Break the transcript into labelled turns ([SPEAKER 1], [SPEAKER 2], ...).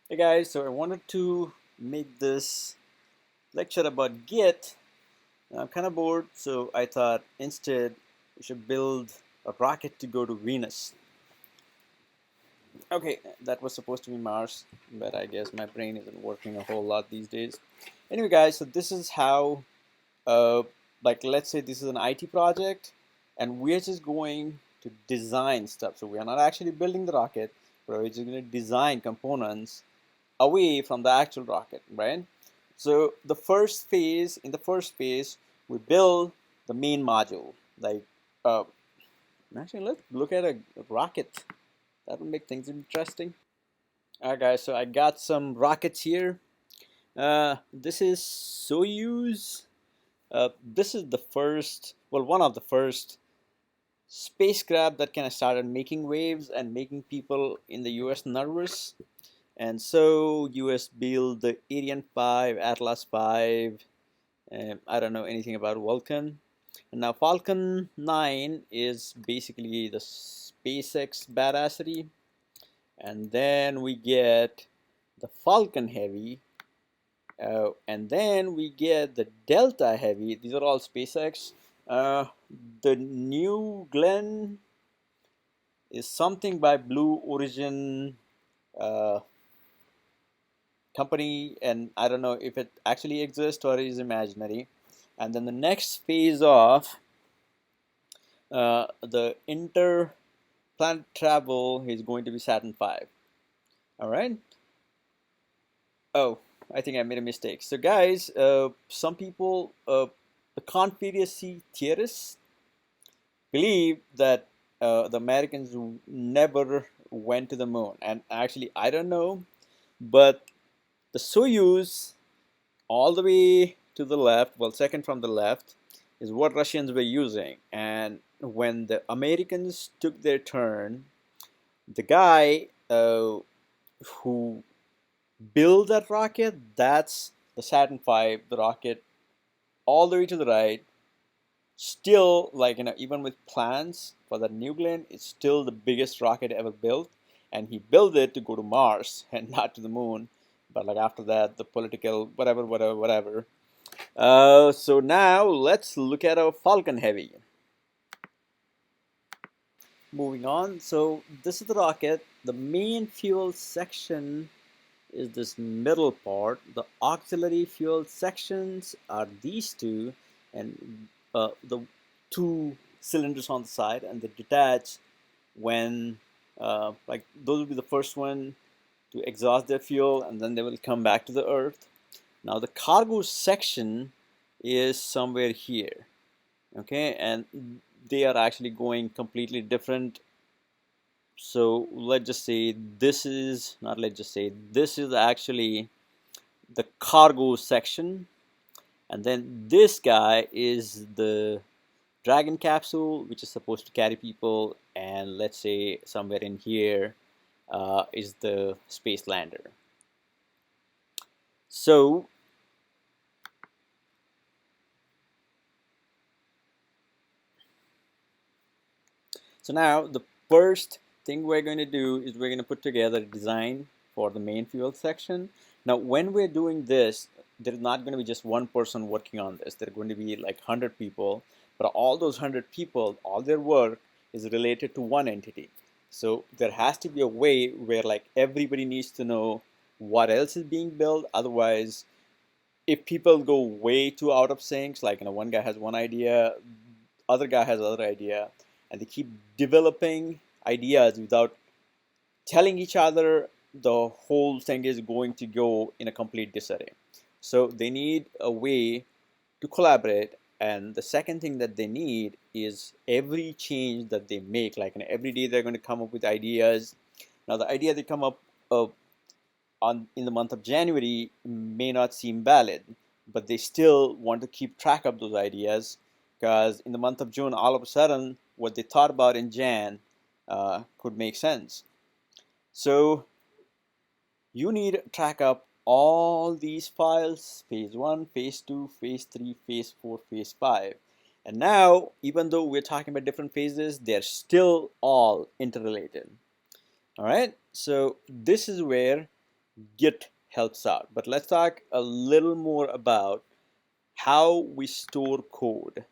[SPEAKER 1] Hey guys, so I wanted to make this lecture about Git. I'm kind of bored, so I thought instead we should build a rocket to go to Venus. Okay, that was supposed to be Mars, but I guess my brain isn't working a whole lot these days. Anyway, guys, so this is how, uh, like, let's say this is an IT project, and we're just going to design stuff. So we are not actually building the rocket, but we're just going to design components away from the actual rocket, right? So in the first phase, we build the main module. Like, uh, actually, let's look at a rocket. That will make things interesting. All right, guys. So I got some rockets here. This is Soyuz. This is the first, well, one of the first spacecraft that kind of started making waves and making people in the U.S. nervous. And so US built the Ariane 5, Atlas 5. I don't know anything about Vulcan. And now Falcon 9 is basically the SpaceX badassery. And then we get the Falcon Heavy. And then we get the Delta Heavy. These are all SpaceX. Uh, the New Glenn is something by Blue Origin. Uh, Company, and I don't know if it actually exists or is imaginary. And then the next phase of the interplanet travel is going to be Saturn V. All right. Oh, I think I made a mistake. So, guys, some people, the conspiracy theorists, believe that the Americans never went to the moon. And actually, I don't know, but the Soyuz all the way to the left, well, second from the left, is what Russians were using. And when the Americans took their turn, the guy who built that rocket, that's the Saturn V, the rocket all the way to the right. Still, like, even with plans for the New Glenn, it's still the biggest rocket ever built. And he built it to go to Mars and not to the moon. But like after that, the political whatever. So now let's look at our Falcon Heavy. Moving on, so this is the rocket. The main fuel section is this middle part. The auxiliary fuel sections are these two, and the two cylinders on the side, and they detach when, like, those will be the first one to exhaust their fuel, and then they will come back to the Earth. Now the cargo section is somewhere here, okay, and they are actually going completely different. So let's just say this is not, let's just say this is actually the cargo section, and then this guy is the Dragon capsule, which is supposed to carry people, and let's say somewhere in here is the space lander. So now the first thing we're going to do is we're going to put together a design for the main fuel section. Now, when we're doing this, there's not going to be just one person working on this. There are going to be like 100 people, but all those 100 people, all their work is related to one entity. So there has to be a way where like everybody needs to know what else is being built. Otherwise, if people go way too out of sync, like one guy has one idea, other guy has another idea, and they keep developing ideas without telling each other, the whole thing is going to go in a complete disarray. So they need a way to collaborate. And the second thing that they need is every change that they make, like every day they're going to come up with ideas. Now the idea they come up in the month of January may not seem valid, but they still want to keep track of those ideas, because in the month of June, all of a sudden, what they thought about in Jan could make sense. So you need to track up all these files: phase 1, phase 2, phase 3, phase 4, phase 5. And now, even though we're talking about different phases, they're still all interrelated. All right, so this is where Git helps out. But let's talk a little more about how we store code.